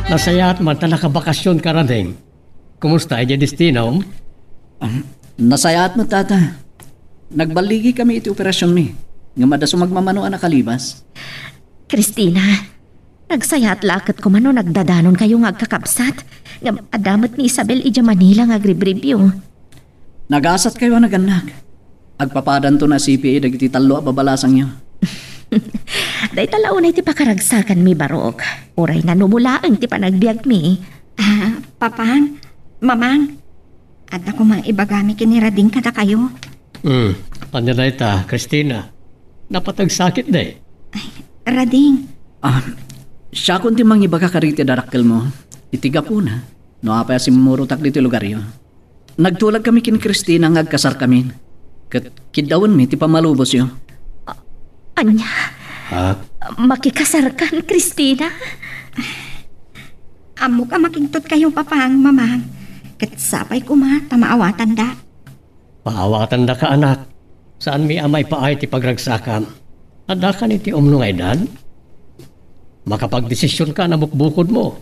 Nasaya at mata nakabakasyon ka rading. Kumusta ay destino? Nasayaat mo, tata. Nagbaligi kami iti operasyon mi. Nga madaso magmamano ang nakalibas. Christina, nagsaya at lakat ko mano nagdadanon kayo nga agkakapsat. Nga adamat ni Isabel ija Manila nga agribribyo. Nagasat kayo naganak. Agpapadan to na CPA dagiti talo a babalasang niyo. Day talaunay ti pakaragsakan mi barok. Uray na numulaang ti panagbiag mi. Papang, mamang, at ako mang ibagami kinirading kada kayo. Panilay ta, Christina. Napatagsakit na eh. Rading, Siya kung timang iba ka kariti darakkel mo. Itiga po na. No apaya si Murutak dito lugar yun. Nagtulag kami kin Christina nga agkasar kami. Kidawon mi ti pamalubos yun. Anya, Ha? makikasarkan, Christina? amo ka makingtot kayo papang, mamang. Katsapay ko ma, tamaawatan da. Paawatan da ka anak. Saan mi amay paay ti pagragsakan? Ada ka ni ti umno nga edad? Makapagdesisyon ka na bukbukod mo.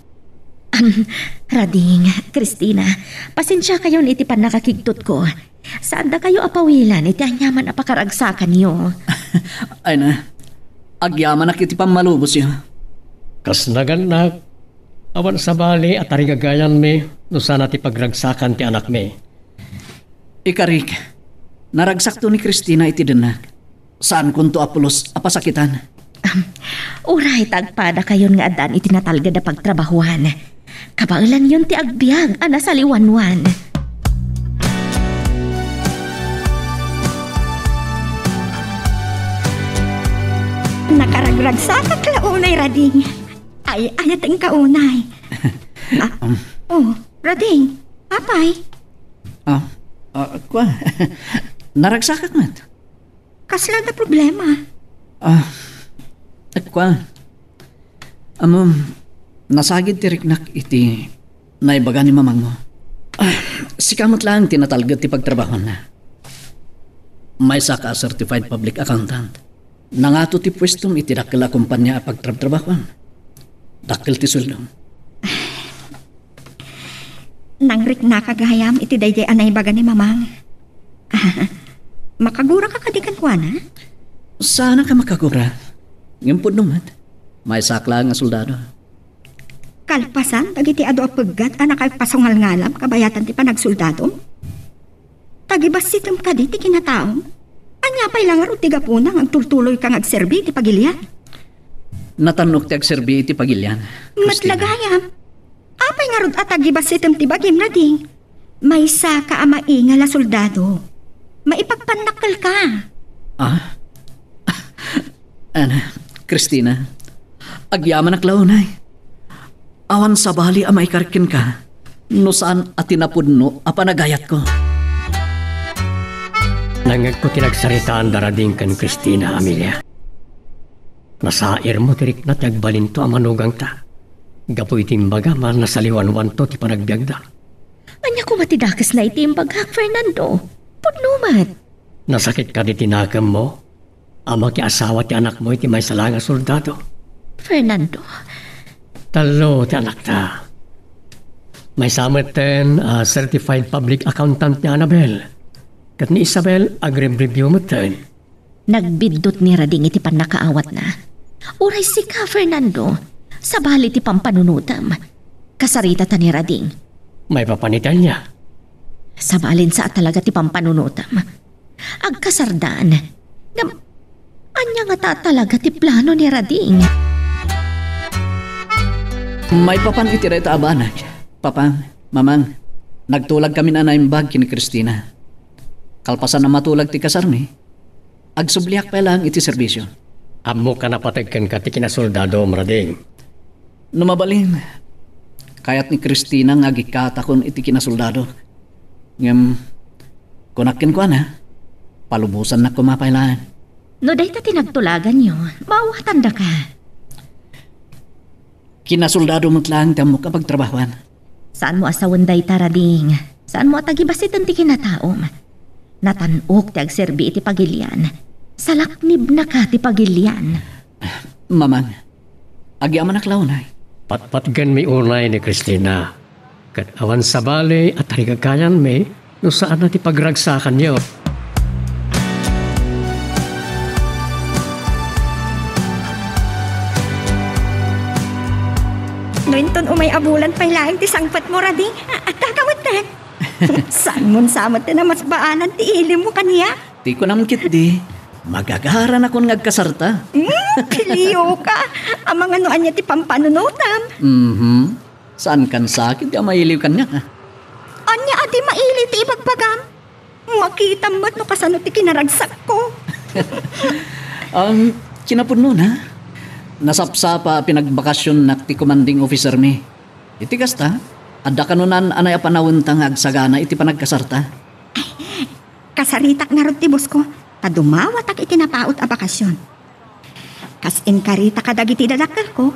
Rading, Christina, pasensya kayo ni iti pan nakakigtot ko. Saan da kayo apawilan iti anyaman apakaragsakan niyo? Ay na. Agyaman na kiti pamalubos yun. Kas naganak. Awan sa bali at arigagayan mi no sana ti pagragsakan ti anak mi. Ikarik, naragsakto ni Christina iti denak. Saan kunto apulos apasakitan? Uray, tagpada kayon nga adan iti natalga da pagtrabahuan. Kabailan yun ti agbyag, ana sa liwanwan. Nakaragragsakan ka launay, Rading. Ay, ayat ang kaunay. Rading, apay, Kwa, naragsakak mat. kasla na problema. Kwa, nasagid ti riknak iti naibaga ni mamang mo. Si kamot lang tinatalgad ti pagtrabaho na. May saka certified public accountant. Nangato ti pwestom iti dakil a kumpanya a pagtrabahoan. Dakil ti suldong. Nangrik nakagayam iti dayjay anay baga ni mamang. Makagura ka kadikan kwa na? Sana ka makagura. Ngimpod numat. May sakla nga soldado. Kalpasan, tagiti ado a paggat anak ay pasungal ngalam kabayatan ti panagsoldado. Tagibas sitem ka di ti kinataom. Anya pa'y lang aro tiga po nang agtultuloy kang agserbi ti pagilyan. Natanok ti agserbi iti pagilyan. Matlagayam. Apay nga rod at agibas sitem ti bagim na ding. May saka ama ingal a soldado. Maipagpanakal ka. Christina, agyaman ak launay. Awan sa bali amay karkin ka. No saan at tinapudno apanagayat ko. Nangag ko tinagsaritaan darading kan Christina, Amelia. Nasair mo tirik na tagbalinto ang manugang ta. Gapoy timbaga man nasaliwanwan to ti panagbiag da. Anya ko matidakas na itimbagak, Fernando. Pudnumat. Nasakit ka di tinagam mo. Ama ki asawa ti anak mo iti may salanga soldado. Fernando, Talo ti anak ta. May sameten certified public accountant ni Annabel. Kat ni Isabel agrib-review mo ten. nagbidot ni Rading iti pan nakaawat na. Uray si ka, Fernando. Sa bali ti pampanunutam. Kasarita ta ni Rading. May papanitan niya. Sa balin sa talaga ti pampanunutam. Agkasardaan. Anya nga ta talaga ti plano ni Rading. May papan iti reta abanak. Papang, mamang, nagtulag kami na naimbag kini Christina. Kalpasan na matulag ti kasarmi, agsubliak pa lang iti serbisyo. Amo ka napatagkan ka ti kinasoldado, Rading. Numabalin, kayat ni Christina nga gikatakon iti kinasoldado. Ngem, kunakin ko na, palubusan na kumapailan. No day ta tinagtulagan nyo, mawatanda ka. Kinasoldado mo't lang tamo kapag trabahuan. Saan mo asawan day ta, Rading? Saan mo atagibasit ang ti kinataom? Natanok ti agserbi iti pagilyan. Salaknib na ka ti pagilyan. Mamang, agyaman ak launay. Patpatgan may unay ni Christina. Kat awan sa bali at harigagayan may no saan na ti pagragsakan niyo. Nointon umay abulan pa'y laing ti sangpat mo, Rading. At kakawat na. Saan mo samot na mas baanan ti ilim mo kaniya? Di ko namkit di. Magagaran akong ngagkasarta. Kiliyo ka. Ang mga noan niya ti pampanunutam. Saan kan sakit? Di mailiw kan niya ka. Anya adi maili ti ibagbagam. Makita mo't no kasano ti kinaragsak ko. Ang kinapun nun ha? Nasapsapa pinagbakasyon na ti commanding officer mi. Iti kasta, adda kanunan anay apanawon tang agsagana iti panagkasarta. Kasaritak na ron ti boss ko. Padumawat ak itinapaot a bakasyon. Kas inkarita kadag iti dadakal ko,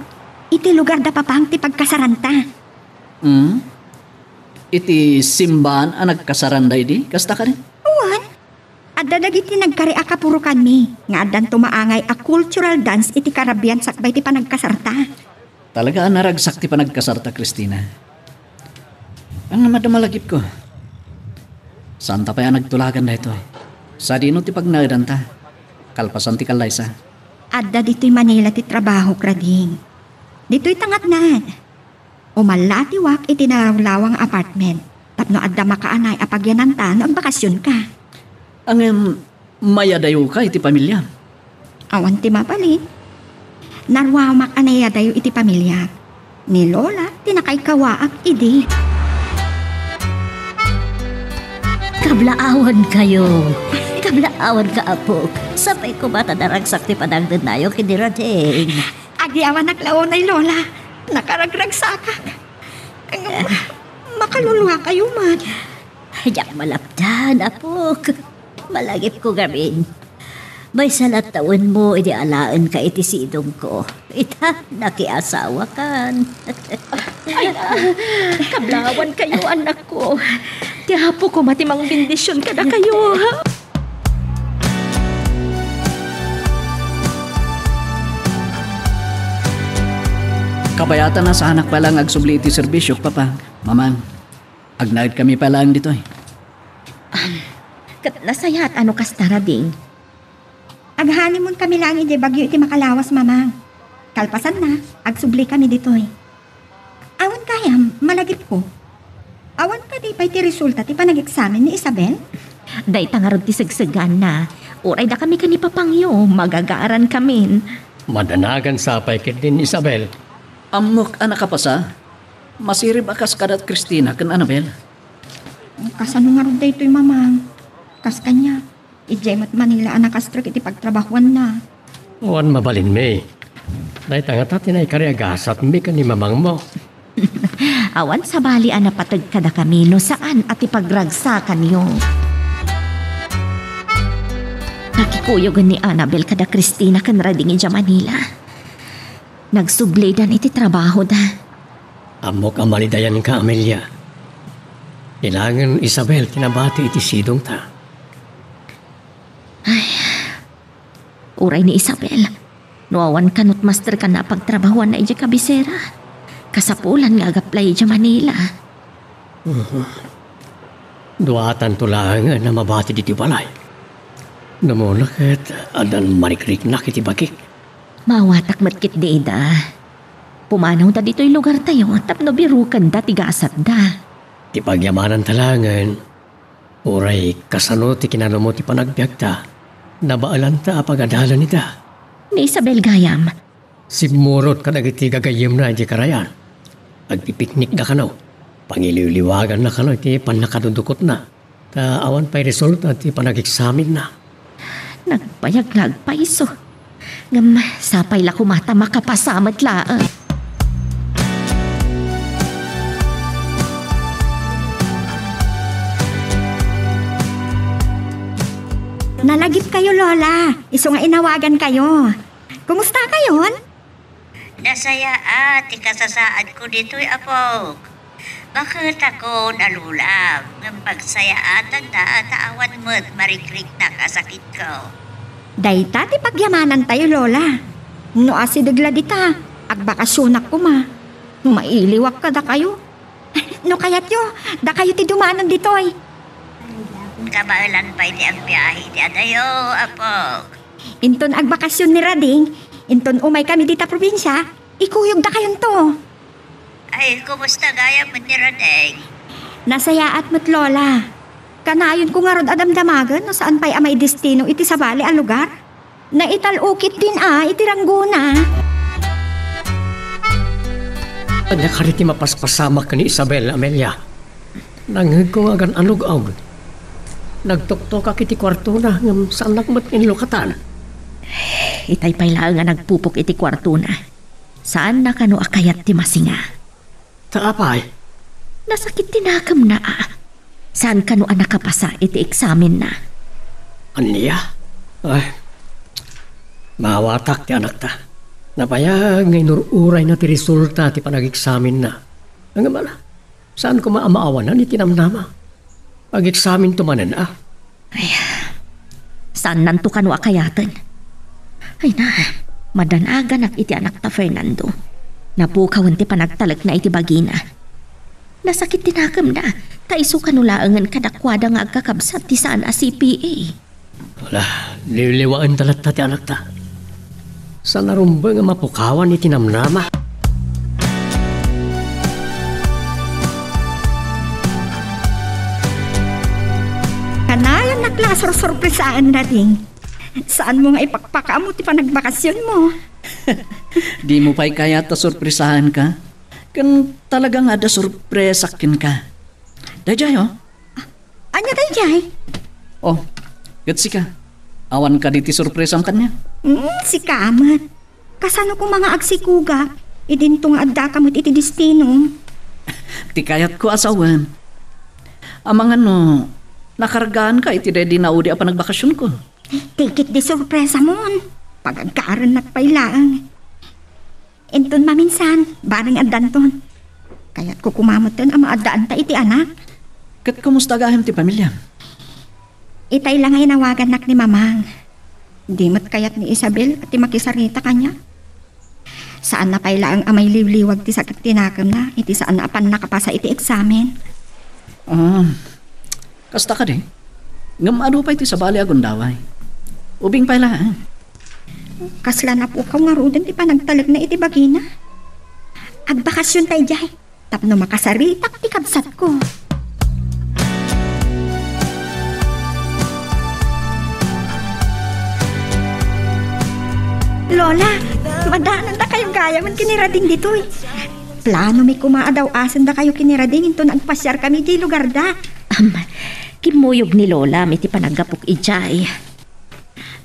iti lugar da papang ti pagkasaranta. Iti simbahan ang nagkasaranday di? Kasta ka rin? Uwan, adda dagiti nagkari a kapurukan mi, nga addan tumaangay a cultural dance iti Caribbean sakbay ti panagkasarta. Talaga naragsak ti panagkasarta, Christina. Ang madamalagip ko. Santa pa yan nagtulagan na ito. Sa dino ti pagnadanta. Kalpasan ti kalaysa. Adda dito'y Manila ti trabaho, Krading. Dito'y tangatnan. Umalatiwak iti narawlawang apartment. Tapno adda makaanay apagyananta no ang bakasyon ka. Ang mayadayo ka iti pamilya. Awan ti mapalit. Narwamak anaya dayo iti pamilya. Ni Lola, tinakay kawaak idi. Kablaawan kayo. Kablaawan ka, apo. Sabay ko ba tadaragsak ti panagdan nayo kinirading? Agi awan naklaonay, Lola. Nakaragragsakak. Makaluluha kayo man. Hayak malapdan, apo. Malagip ko gamin. May salat taon mo, idialaan ka iti sidong ko. Ita, nakiasawa kan. Kablawan kayo, anak ko. Tihapo ko matimang bendisyon kada kayo. Kabayatan na sa anak pa lang agsubli iti serbisyo, papa. Mamang, agnaid kami pa lang dito eh. Kat nasayat ano kastara ding. Aghanimon kami lang iti bagyo iti makalawas, mamang. Kalpasan na, agsubli kami ditoy. Awan kayam, malagip ko. Awan ka di pa iti resulta ti panag-examen ni Isabel? Day tangarod ti sagsagan na. Uray da kami kanipapangyo, magagaaran kamin. Madanagan sa paikit din Isabel. Amok anak ka pa sa? Masirib akas kadat Christina kan Annabel. Kasano nga ron daytoy, mamang? Kas kanya, ijemat Manila anak kastrak iti pagtrabahuan na. Uwan mabalin me. Dahil tangatatin ay kariagasat me ka ni mamang mo. Awan sa bali ana patag kada kami no saan at ipagragsakan yo. Nakikuyogan ni Annabel kada Christina kan rading ija Manila. Nagsubledan iti trabaho da. Amok ang malidayan ka, Amelia. Kailangan Isabel tinabati iti sidong ta. Uray ni Isabel. Nuawan kanot master ka na pagtrabahuan na ija kabisera. Kasapulan nga agaplay ija Manila. Duatan tulangan na mabati diti balay. Namunakit adan marikrik na kiti bakik. Mawatak matkit di da. Pumanaw da dito'y lugar tayo tapno birukan da tigasat da. Ti pagyamanan talangan. Uray kasano ti kinano mo ti panagbiag ta. Nabaalan ta apagadalan nita. Ni Isabel Gayam. Simurot ka nagiti gagayim na di karayan. Agpipiknik na kanaw. Pangiliwliwagan na kanaw iti panakadudukot na. Ta awan pa'y resulta ti panag-examine na. Nagpayaglag pa iso. Ngam, sapay la kumata makapasamat laan. Nalagip kayo, Lola. Iso nga inawagan kayo. Kumusta kayon? Nasaya ikasasaad ko dito'y apok. Bakit ako nalulab ng pagsayaatan na taawan mo't marikrik na kasakit ko. Dayta ti pagyamanan tayo, Lola. No asidagla dita, agbakasyonak ko ma. Mailiwak ka da kayo. No kayat yo, da kayo ti dumanan ditoy. Kabailan pa iti ang biyahe ti adayo, apok. Inton agbakasyon ni Rading, inton umay kami dita probinsya, ikuyog da kayon to. Ay, kumusta gaya mo ni Radeng? Nasayaat mo't lola. Kanayon ko nga rod adamdamagan no saan pa'y amay destino iti sabali ang lugar. Naitalukit din iti Rangguna. Nakariti mapaspasamak ka ni Isabel, Amelia. Nanghig ko nga gan anug-aug. Nagtuktok ka kiti kwarto na ngam saan nakmat inlokatan. Itay pa'y lang nga nagpupok iti kwarto na. Saan na kano akayat ti masinga? Taapay. Nasakit tinakam na Saan kano nakapasa iti eksamen na? Aniya? Ay, mawatak ti anak ta. Napaya ngay nururay na ti resulta ti panag-eksamin na. Ang amala, saan ko maamaawan na ni tinamnama? Pag-eksamin tumanan Ay, saan nanto kano akayatan? Ay na, madanagan iti anak ta Fernando. Napukawan ti panagtalag na iti bagina. Nasakit tinakam na, taiso kanulaangan kadakwada nga agkakabsat ti saan CPA. Wala, liliwaan talat ti anak ta. Sa narumba nga mapukawan ni tinamnama. Kanayon naklasor-sorpresaan Rading. Saan mo nga ipakpaka mo ti panagbakasyon mo? Di mo pa'y kaya ta sorpresahan ka? Kan talaga nga da sorpresakin ka. Dajay, oh. Anya dayjay? Oh, gatsi ka. Awan ka di ti sorpresam kanya. Si Kamat. Kasano kong mga agsikuga, idintong adda kamot iti destino. Ti kayat ko asawan. Amangan no, nakargaan ka iti ready na udi apa nagbakasyon ko. Tikit di sorpresa mon. Pagagkaaran nagpailaan. Enton maminsan, baring addanton. Kaya't ko kumamotan ang maadaan ta iti anak. Kat kumusta gahem ti pamilya? Itay lang ay nawagan nak ni Mamang. Di mat kayat ni Isabel at ti makisarita kanya. Saan na payla ang amay liwliwag ti sakit tinakam na, iti saan na apan nakapasa iti eksamen. Kasta ka di. Ngam ano pa iti sa bali agundaway. Ubing payla, ha? Kasla na po kaw nga ruden ti panagtalag na iti bagina. Agbakasyon tay jay, tapno makasaritak ti kabsat ko. Lola, madaanan ta kayong gaya man kinirading ditoy. Plano may kumaadaw asan da kayo kinirading into nagpasyar kami di lugar da. Kimuyog ni Lola miti panagapok ijay.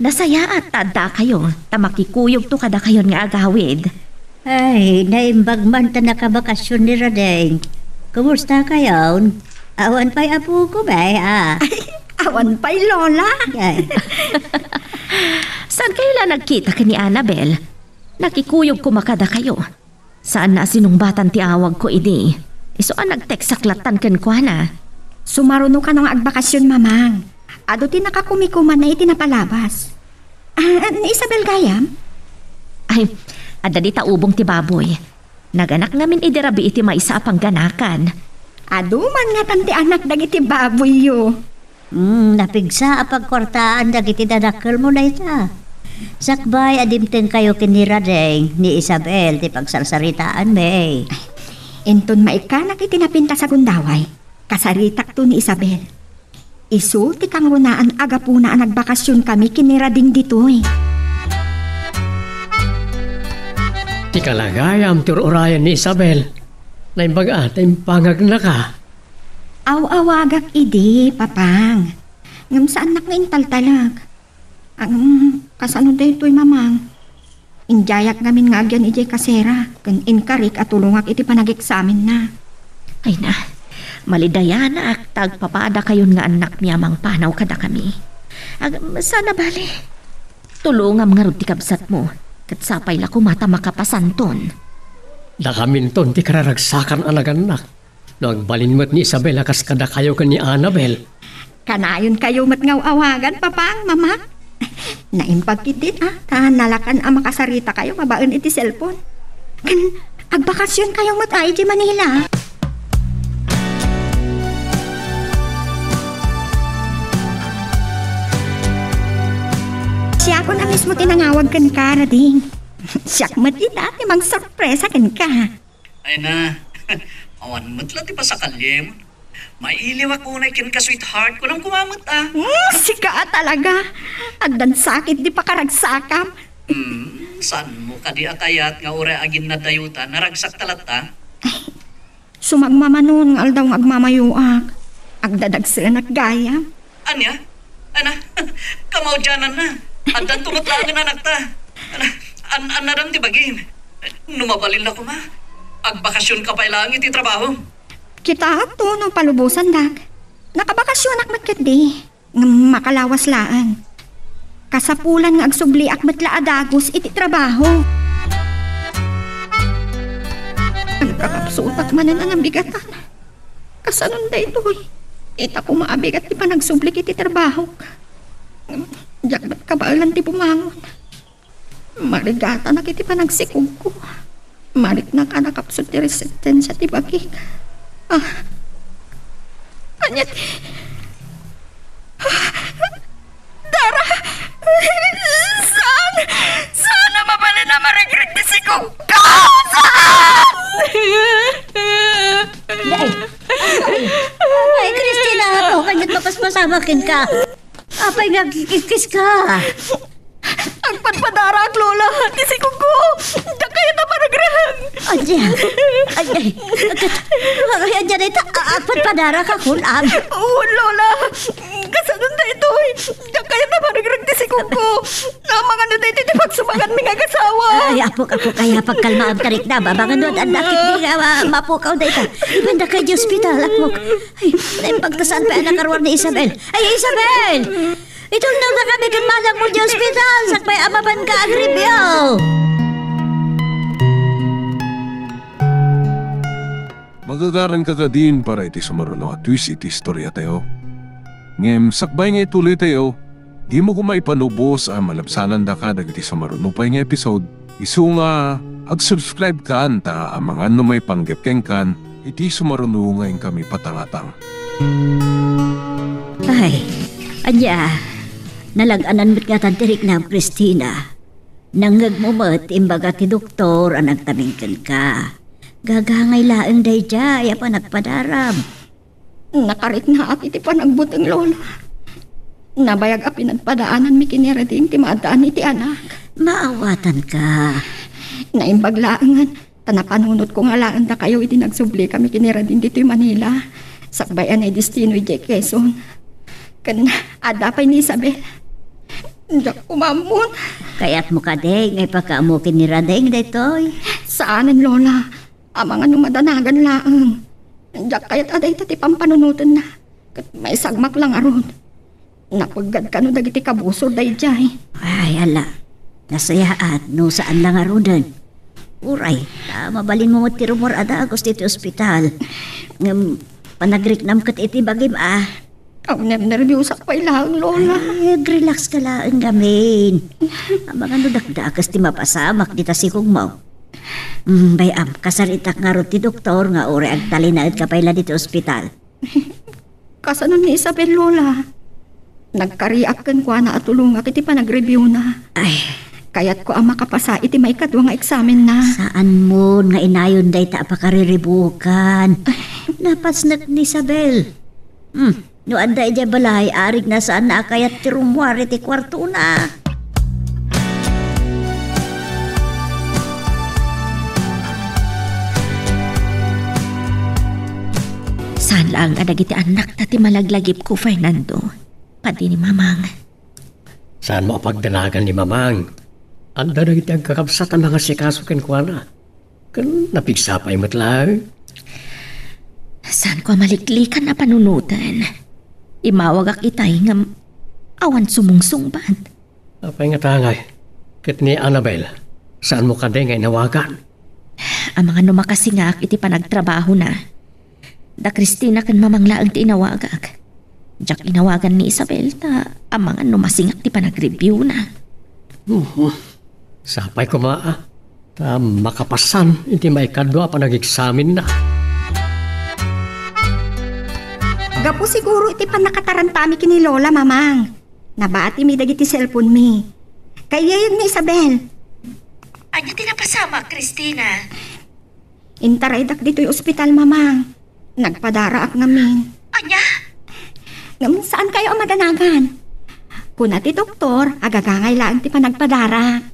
Nasaya at tada kayo, tamakikuyog to kada kayon nga agawid. Ay, naimbag man ta nakabakasyon ni Radeng. Kumusta kayo? Awan pa'y apo ko ba? Awan pa'y Lola. Ay, Saan kayo lang nagkita ka ni Annabel? Nakikuyog kumakada kayo. Saan na sinungbatan ti awag ko ini? Isuan nag-text saklatan kan kwa na. Sumaruno ka ng agbakasyon, Mamang. Ado ti nakakumikuman na iti napalabas. Ni Isabel Gayam? Ay, adali ta ubong ti baboy. Naganak namin idirabi iti maisa apang ganakan. Ado man nga tanti anak dagiti baboy yo. napigsa apagkwartaan dagiti dadakkel mo na ita. Sakbay adimteng kayo kini Radeng ni Isabel ti pagsarsaritaan me. Enton maikanak iti napinta sa gundaway. Kasaritak to ni Isabel. Isu ti kang runaan agapuna ang nagbakasyon kami kini Rading ditoy. Ti kalagayam ti orayan ni Isabel. Naimbaga tayong pangag na ka. Aw-awagak idi, papang. Ngam saan nak nga intaltalag. Ang kasano daytoy mamang. Injayak namin nga agyan ijay kasera. Kan inkarik at tulungak iti panag-eksamin na. Ay na, malidayana ak tagpapada kayon nga anak miyamang panaw kada kami. Sana bali. Tulungam nga ti kabsat mo. Kat sapay la kumata makapasanton. Dakaminton ti kararagsakan anagan-anak. Nagbalin mo't ni Isabel akas kada kayo ka ni Annabel. Kanayon kayo mat ngaw awagan, papang, mama. Naimpagkitit, nalakan ang makasarita kayo, mabaon iti cellphone. Agbakasyon kayong matay di Manila. Siya ko na mismo tinangawag kan ka, Rading. Siyak matita, timang sorpresa kan ka. Ay na, awan matla ti pa sa kalyem. Mailiw ako na ikin ka sweetheart ko nang kumamot Sika talaga. Agdan sakit di pa karagsakam. San mo ka di akayat nga ura agin na dayutan naragsak talata? Sumagmamanon nga aldaw nga agmamayuak. Agdadag sila naggaya. Anya? Ana, kamaw dyanan na. Andan tumatlagan anak ta. Anaram ti bagin. Numabalin na ko ma. Agbakasyon ka pa ilang iti trabaho. Kita to no palubusan dag. Nakabakasyon akmat kat di. Nga makalawas laan. Kasapulan nga agsubli akmat laadagos iti trabaho. Nagkakapsuot at manan ang bigatan. Kasanon da ito'y. Ita ko maabigat di pa nagsubli iti trabaho. Diyak ba't kabaalan ti bumangon? Marigata na kiti pa nagsikog ko. Marik na ka nakapsot ti resistensya ti bagik. Kanya ti... Dara! Saan na mapalin na marigrig ti sikog ka? Ay, Christina, ako kanyat mapasmasamakin ka. Apay nagkikis ka. Ang padpadara at lola, tisikog ko. Da kayo na maragrahan. Andiyan. Andiyan ito. Padpadara ka kulam. Oo, lola. Kasanon na ito eh. Da kayo na maragrag tisikog ko. Na mga na dito pagsumagan mga kasawa. Ay, apok kaya pagkalmaan tarik na. Babangan doon ang nakit di nga mapukaw na ito. Ibanda kayo di ospital. Apok. Ay, pagkasaan pa anak karwar ni Isabel. Ay, Isabel! Itong nang na kami kan malang mo di ospital. Sakpay amaban ka ang review. Magagaran ka din para iti sumaruno at twist iti istorya tayo. Ngem, sakbay nga ituloy tayo. Di mo kumaipanubos ang malabsanan da ka dagiti sumaruno pa nga episode. Isu nga, ag-subscribe ka anta ang mga may panggapkeng kan iti sumaruno ngayon kami patangatang. Ay, anya. Nalaganan mo't nga tantirik na Christina. Nangagmumot imbaga ti doktor ang nagtamingkan ka. Gagangay laeng day jay apa nagpadaram. Nakarit na ak iti panagbuteng lola. Nabayag a pinagpadaanan mi kinirading ti maadaan iti anak. Maawatan ka. Naimbaglaangan, tanapanunot ko nga laan da kayo iti nagsubli kami kinirading dito'y Manila. Sakbayan ay destino iti Quezon. Kan adapay ni Isabel. Diyak umamon. Kaya't mo ka deng ay pagkaamukin ni Radeng daytoy. Saanan lola? Amang madanagan laang. Diyak kaya't aday tati pampanunutan na. Kat may sagmak lang aron. Napagad ka no dagiti kabusod day jay. Ay ala. Nasayaan no saan lang arudan. Uray, mabalin mo ti rumor adagos dito ospital. Ngam panagriknam kat iti bagim Ang nervyos ako ilang lola. Ay, relax ka lang gamin. Amang ano dakdakas ti mapasamak dita si Kugmaw. Bayam, kasaritak nga ro ti doktor nga ore ag talinaad ka pala dito ospital. Kasanon ni Isabel lola. Nagkariak kan kwa na atulong nga kiti pa nag-review na. Ay, kaya't ko ang makapasa iti may kadwa nga eksamen na. saan mo nga inayon day ta pakariribukan. Napasnak ni Isabel. No anda ija balay, arig na saan na kayat ti rumwari ti kwarto na. Saan lang nga dagiti anak na ti malaglagip ko, Fernando. Pati ni Mamang. Saan mo pagdanagan ni Mamang? Anda na iti ang kakabsat ang mga sikasukin ko na. Kan napigsapay mo't lang. Saan ko maliklikan na panunutan? Imawag ak itay nga awan sumungsungban. Apay nga tangay. Kit ni Annabel, saan mo ka din ngay nawagan? Ang mga numakasingak iti panagtrabaho na. Da Christina kan mamangla ang tinawagak. Diyak inawagan ni Isabel ta ang mga numasingak ti panag-review na. Sapay ko maa. Makapasan, iti may kadwa pa nag-examine na. Gapo siguro iti panakatarantami kini Lola, mamang. Nabati mi dagiti cellphone mi. Kaya yun ni Isabel. Anya tinapasama, Christina. Intaray dak dito'y ospital, mamang. Nagpadara ak ngamin. Anya? Ngam saan kayo ang madanagan? Kuna ti doktor, agagangay lang ti panagpadara.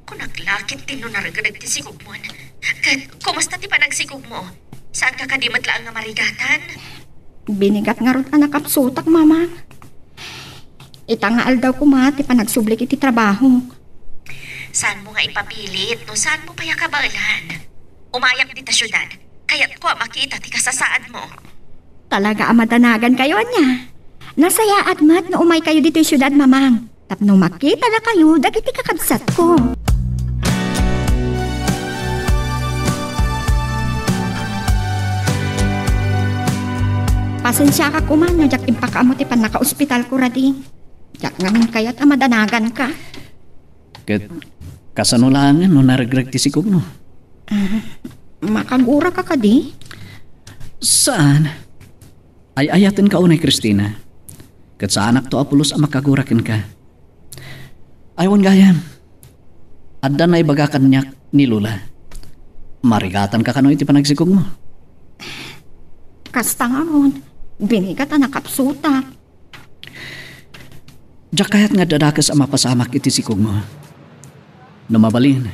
Kung naglakit din no naragadag ti sigog mo. Kumusta ti panagsigog mo? Saan ka kadimat lang nga marigatan? Binigat nga ron ang nakapsutak, mamang. Itangaal daw ko ti panagsublik iti trabaho. Saan mo nga ipapilit no saan mo paya kabalan? Umayak dita syudad, kaya't ko makita ti kasasaan mo. Talaga amadanagan kayo niya. Nasaya at mat na umay kayo dito yung syudad, mamang. Tapno makita na kayo, dagiti kakabsat ko. Pasensya ka kuman, no, jak impakaamot ipan naka-ospital ko radi. Jak ngamin kaya't amadanagan ka. Ket kasanulangan no naragrag ti sikog mo. Makagura ka kadi? Saan? Ay ayatin ka unay, Christina. Ket sa anak to Apulos ang makagurakin ka. Aywan gayam. Adda na ibagakan niya ni Lula. Marigatan ka kano iti panagsikog mo. Kasta nga ron, binigat ang nakapsuta. Diyak kayat nga dadakas ang mapasamak iti sikog mo. Numabalin,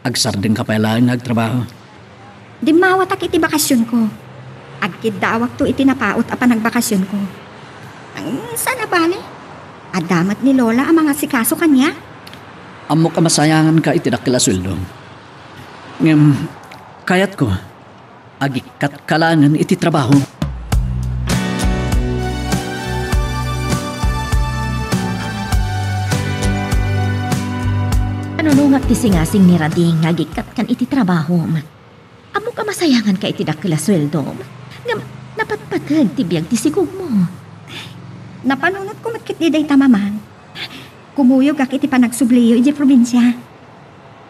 agsardin ka pala nga agtrabaho. Di mawatak iti bakasyon ko. Agkid dawak to iti napaot apan nagbakasyon ko. Sana bali? Adamat ni Lola ang mga sikaso kanya. Amo ka masayangan ka iti dakila sweldo. Kayat ko, agikat kalangan iti trabaho. Ano nung ti singasing ni Rading nagikat kan iti trabaho. Amo ka masayangan ka iti dakila sweldo. Napatpatag ti biyag ti sigog mo. Napanunot ko matkit di day tamaman. Kumuyog ak iti panagsubliyo iti probinsya.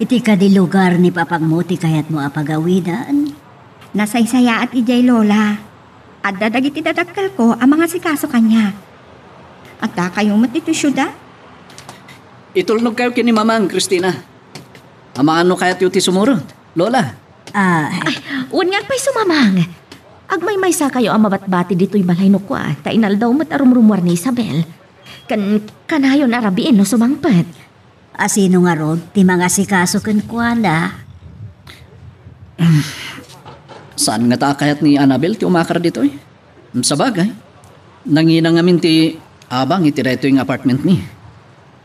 Iti ka di lugar ni papang mo ti kayat mo apagawidan. Nasaysaya at ijay Lola. At dadag iti dadagkal ko ang mga sikaso kanya. At da kayong matito syuda? Itulnog kayo kini Mamang, Christina. Amaan no kayat yung ti sumurot, Lola. Unyag pa'y sumamang. Agmay-may sa kayo ang mabatbati dito'y balay no kwa. Tainal daw mat arumrumwar ni Isabel. Kanayo na rabiin no sumangpat. Asino nga rod, ti mga sikaso kan kuana. Saan nga ta kayat ni Annabel ti umakar dito eh? Sa bagay, nanginang amin ti abang itireto yung apartment ni.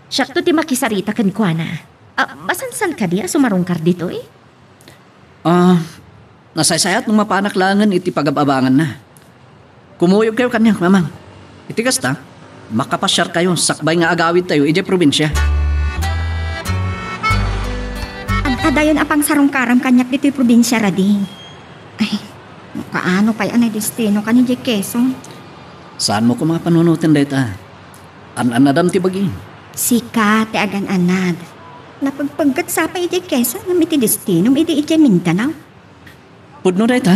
Siyak to ti makisarita kan kuana. Masansan ka di sumarungkar dito eh? Nasaysayat nung mapanaklangan iti pagababangan na. Kumuyog kayo kanya, Mamang. Iti kasta, makapasyar kayo, sakbay nga agawid tayo, iti probinsya. Adayon apang sarungkaram kanyak dito'y probinsya rading. Ay, kaano pa'y anay destino ka ni Quezon? Saan mo ko mapanunutin dayta? An-anadam ti bagi. Sika, ti agan-anad. Napagpagkat sa pa iti Quezon, nam iti destino, iti Mindanao. Pudno dayta,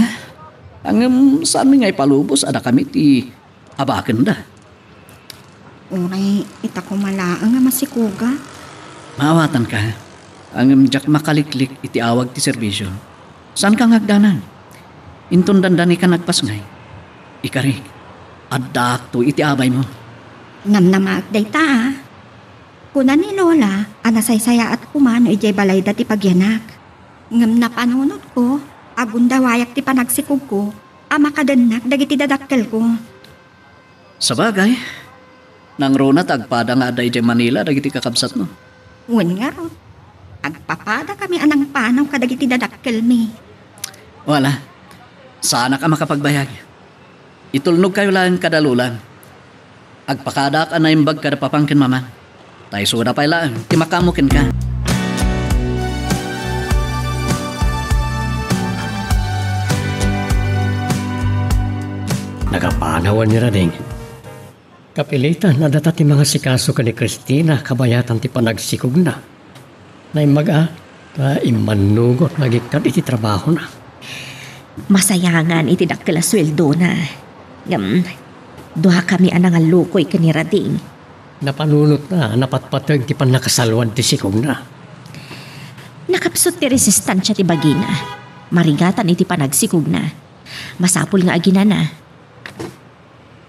ang saan mi nga ipalubos, ada kami ti abakan da. Uray, ita ko malaang nga masikuga. Maawatan ka, ang jak makaliklik iti awag ti serbisyo. Saan ka ngagdanan? Intun dandani ka nagpasngay. Ikari, addak to iti abay mo. Namnamaag dayta Kuna ni Lola, anasaysaya at kumano ijay balay dati pagyanak. Ngam na panunod ko, agundawayak ti panagsikog ko, makadanak dagiti dadakkel ko. Sa bagay, nang rona tagpada nga aday ijay Manila dagiti kakabsat mo. Wen nga ron, agpapada kami anang panaw kadagiti dadakkel mi. Wala, sana ka makapagbayag. Itulnog kayo lang kadalulan. Agpakadak anaimbag kada papangkin maman. Tay suda pa ilaan, timakamukin ka. Nagapanawan ni Rading. Kapilitan na data ti mga sikaso ka ni Christina kabayatan ti panagsikog na. Naimaga, imanugot nagikad iti trabaho na. Masayangan iti dakkel a sweldo na. Duha kami anang lukoy kanirading. Napanunot na, napatpatag ti panakasalwan ti sikog na. Nakapsot ti resistansya ti bagina. Marigatan iti panagsikog na. Masapul nga agina na.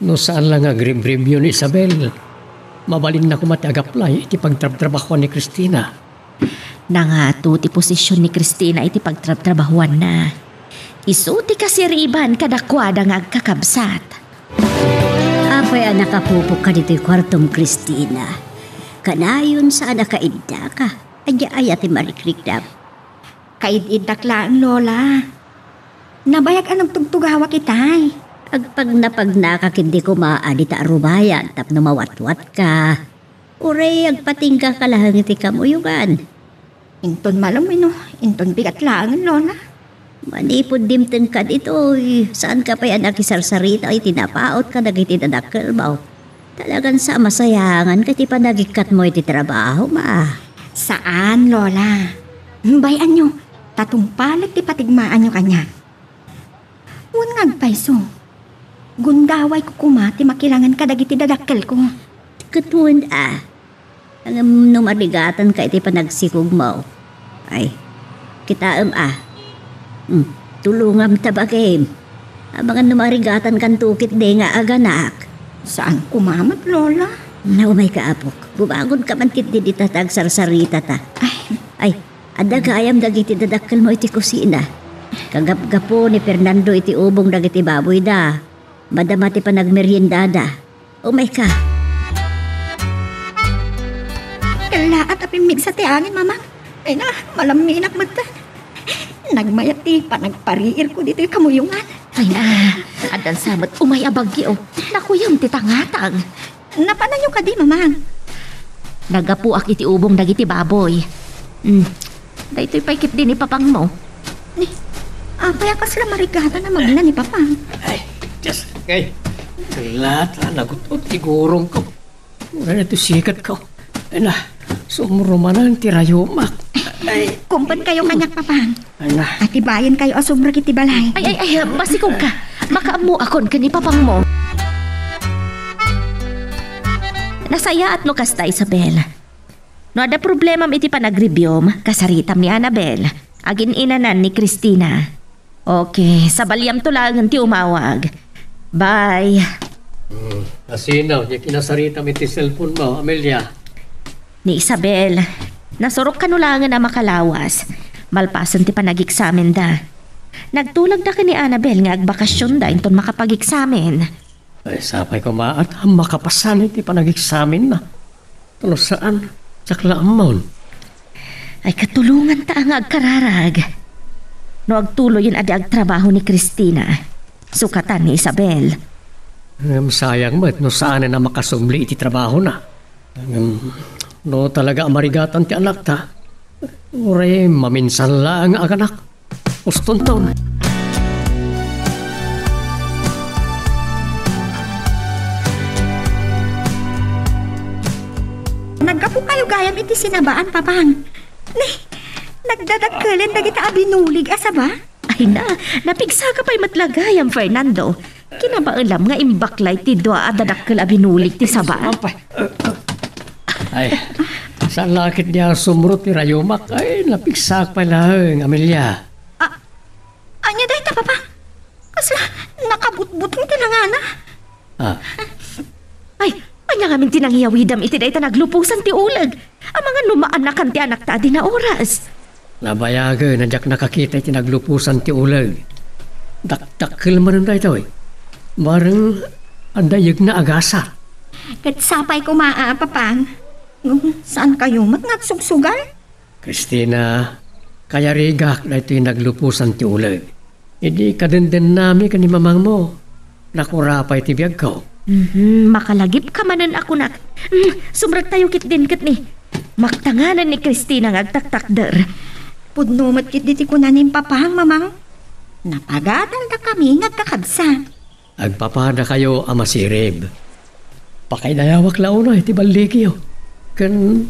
No saan lang agrib-rib yun, Isabel? Mabalin na kumati-agaplay iti pagtrabaho ni Christina. Nangato ti posisyon ni Christina iti pagtrabahuan na. Isuti kasi riban kadakwada nga agkakabsat. Apay anak kapupok ka dito yung kwartong Christina. Kanayon sa anak kaidda ka. Aya ti marikrikdap. Kaid-idak lang, Lola. Nabayag anong tugtugawa kitay. Agpag napag hindi ko maadi ta arubayan tapno mawatwat ka. Uray agpatingga ka lahang iti kamuyugan. Inton malamino, inton bigat lang, Lola. Manipod dimten ka dito. Saan ka pa yan nakisarsarita ay tinapaot ka nagitidadakkel mo. Talagang sa masayangan ka ti panagikat mo iti trabaho ma. Saan, Lola? Bayan nyo, tatong palag ti patigmaan nyo kanya. Huwag ngagpayso. Gundaway ko kumati makilangan ka dagiti dadakkel ko. Katuan Ang numarigatan ka iti panagsikog mo. Ay, kita tulungam tabagim. Abangan numarigatan kan tukit de nga aganak. Saan kumamat, Lola? Naumay ka apok. Bumangon ka man kit di tatag sarsarita ta. Ay, ada kayam dagiti dadakkel mo iti kusina. Kagap-gapo ni Fernando iti ubong dagiti baboy da. Madamati pa nagmeryendada. Umay ka. Kalaat apimig sa tiangin, Mama. Ay na, malaminak mata. Nagmayat ti pa nagpariir ko dito yung kamuyungan. Ay na, adan samot umayabagyo. Nakuyam ti tangatang. Napanayo ka di, Mamang. Nagapuak iti ubong dagiti baboy. Dahito'y paikit din ni papang mo. Apay akas la marigata na magna ni Papang. Ay, just, kay. Lahat na nagutot, igurong ko. Mura na ito sikat ko. Ay na, sumrumanan ti rayumak. Ay, Kumpan kayo kanyak, Papang. ay na. Atibayan kayo asubra kiti balay. Ay, basikog ka. Makaamu akon ka ni papang mo. Nasaya at no kasta, Isabel. No ada problema iti panagrebyom, kasaritam ni Annabel. Agin inanan ni Christina. Okay, sa balyam tulangan ti umawag. Bye. Asinaw, di kinasaritam iti cellphone mo, Amelia. Ni Isabel, nasurok kanulangan na makalawas. Malpasan ti panag-examen da. Nagtulag da ka ni Annabel nga agbakasyon da inton makapag-examen. Ay, sapay ko maat, makapasan iti panag-examen na. Tulo saan? Sakla amon. Ay katulungan ta ang agkararag. No agtuloy yun adi agtrabaho ni Christina. Sukatan ni Isabel. Sayang mo, no saan na makasumli iti trabaho na. No talaga marigatan ti anak ta. Uray, maminsan lang ang anak. Uston taon. Nagkapo kayo gayam iti sinabaan, Papang. Nagdadagkalin dagita abinulig asa ba? Ay na, napigsa ka pa'y matlagayam, Fernando. Kinabaalam nga imbaklay ti doa adadakkel abinulig ti sabaan. Ay, saan lakit niya sumrot ni Rayumak? Ay, napigsak pa lang, Amelia. Anya dahi ta, Papang? Kasla, nakabutbut ng tinangana. Ay, anya ngamin tinangyawidam iti dahi ta naglupusan ti ulag. Ang mga lumaan na kanti anak ta di na oras. Nabayaga, nadyak nakakita iti naglupusan ti ulag. Daktakil man na ito eh. Barang andayag na agasa. Kat sapay ko Papang. Saan kayo matnagsugsugal? Christina, kaya rigak na ito'y naglupusan ti ulag. Hindi kadenden nami ka ni mamang mo. Nakurapay ti biyag ko. Makalagip ka manan ako nak. Sumrag tayo kit din kit ni. Maktanganan ni Christina nga agtaktakder. Pudnumat kit diti ko na ni Papang, Mamang. Napagadal na kami nagkakabsa. Agpapada kayo ama si Reb. Pakaydayawak launa iti baligyo. Kan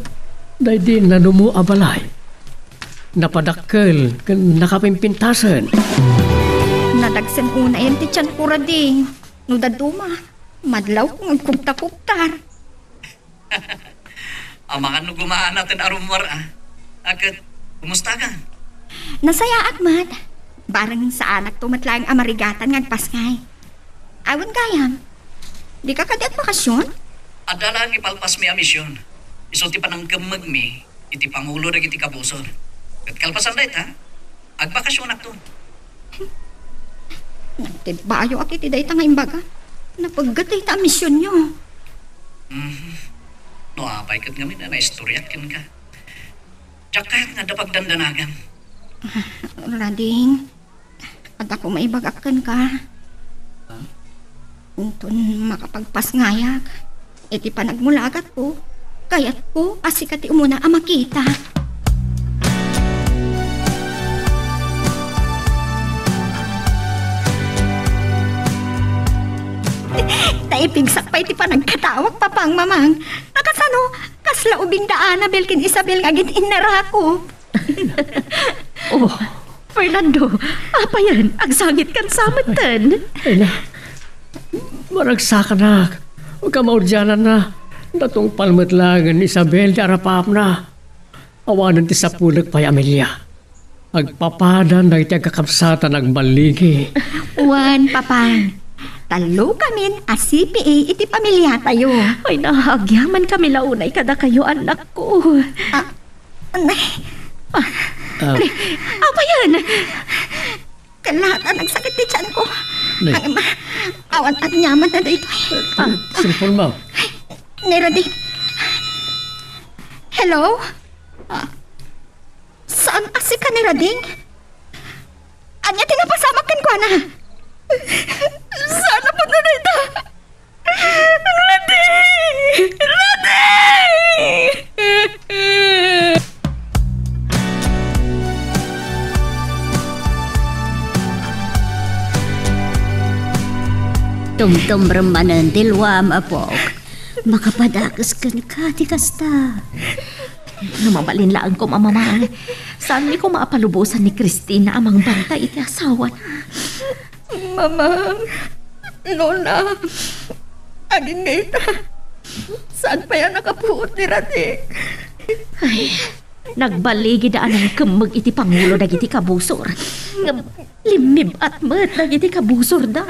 dahi din na abalay. napadakkel, nakapimpintasan. Nadagsan una yan ti tiyan ko rading. No daduma, madlaw kung agkukta-kuktar. Amakan no gumaan natin arumwar Agad, kumusta ka? Nasaya akmat. Barang sa anak tumatlang amarigatan ngagpasngay. Awan gayam. Di ka kadat bakasyon? Adala ang ipalpas mi a misyon. Isulti pa ng gamag mi, iti pangulo na iti kabusor. At kalpasan na ita, agbakasyon akto. Nagtibayo akit iday tanga imbaga. Napaggatay ta misyon nyo. No, apay kat ngamin na naistorya't kin ka. Diyak kahit nga dapagdandanagan. Rading, at ako maibagakan ka. Untun makapagpasngayag. Iti panagmulagat ko. Kaya't ko asikati umuna ang makita. Taipigsak pa iti panagkatawag papang mamang. Nakasano, kasla ubing daana belkin Isabel ngagit inara ko. Oh, Fernando, apa yan? Agsangit kan samatan. Ay na, maragsakan na. Huwag ka maudyanan na. Datong palmatlangan ni Isabel di arapap na. Awanan ti sa pulag pa'y Amelia. Agpapadan na iti agkakapsatan agbaligi. Juan, papang. Talo kamin a CPA iti pamilya tayo. Ay, nahagyaman kami launay kada kayo, anak ko. Anay, Apa yan? kalahatan nagsakit ti tiyan ko. Nay. Awan at nyaman na dito. Cellphone mo. Niradi. Hello? Saan asi ka nirading? Anya tinapasamakan ko na. Sana po na dito. Rading! Rading! Tumtum remanan dilwam apok. Makapadakas kan ka ti kasta. Namabalin lang ko, mamamang. Saan mi ko maapalubusan ni Christina amang banta iti asawa na? Mama, Lola, aging ngayon. Saan pa yan nakapuot ni Rading? Ay, nagbaligi daan ang kamag iti pangulo na iti kabusor. Limib at mat na iti kabusor da.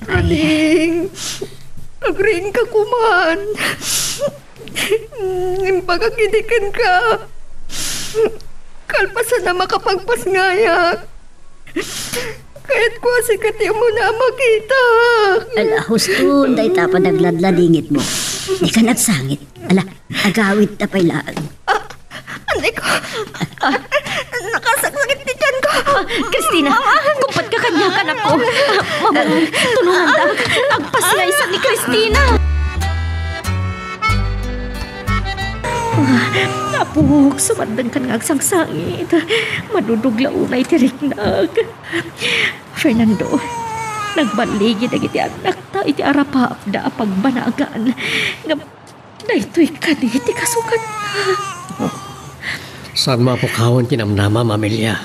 Rading, agring ka kuman. Impagakidikan ka. Kalpasan na makapagpasngayag. Kahit ko asikati mo na makita. Ala, husto, day tapa nagladladingit mo. Di ka nagsangit. Ala, agawit na pailaan. Anay ko. Nakasakit ni tiyan ko. Christina, kumpat ka kanya ka na ko. Mama, tulungan ta. Agpasyay sa ni Christina. Napuk, sumandan ka nga agsangsangit. Madudugla unay tiriknag. Fernando, nagbaligi na iti anak ta iti arapap da pagbanagan. Dahito'y ka di iti kasukat na. Saan mapukawan kinamnama, Amelia?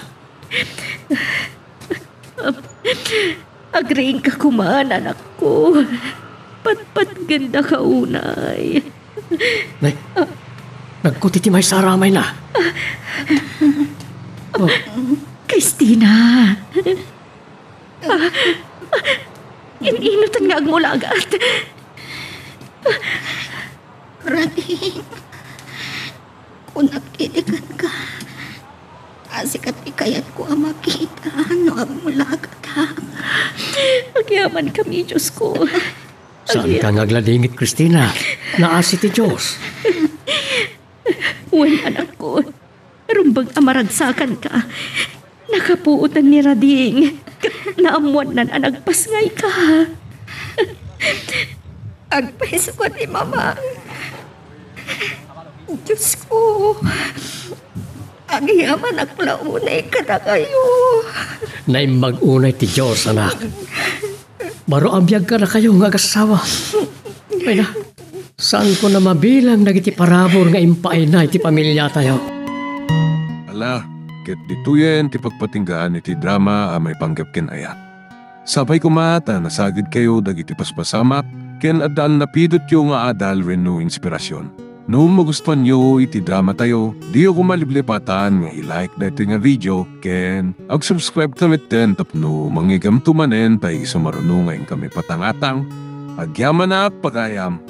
Agreeing ka kumaan, anak ko. Pat ganda ka unay. Nay, nagkutiti may saramay na. Oh, Christina. Ininutan nga agmulagat. Rading, kung nagkidikan ka, asikat ikayat ko ang makita, ano ang mulagat ha. Agyaman kami, Diyos ko. saan ka ngagladingit, Christina? Naasi ti Diyos. Wan, anak ko. Rumbang amaragsakan ka. Nakapuutan ni Rading. Naamuan nan anagpasngay ka. Agpaiso ko ni Mama. Diyos ko, agyaman aklaunay ka na kayo. Nay mag-unay ti Diyos, anak. Baro abiyag ka na kayo nga kasawa. Ay na, saan ko na mabilang nagiti parabor nga impaay na iti pamilya tayo? Ala, ket dituyen ti pagpatinggaan iti drama may panggap ken ayat. Sabay kumata nasagid kayo dagiti paspasamak ken adal napidot yo nga adal wenno inspirasyon. No magustuhan nyo iti drama tayo, di ako maliblipatan nga i-like dito nga video ken ag-subscribe tamit din tapno mangigam tumanen tayo sumarunong ngayon kami patangatang agyaman na pagayam.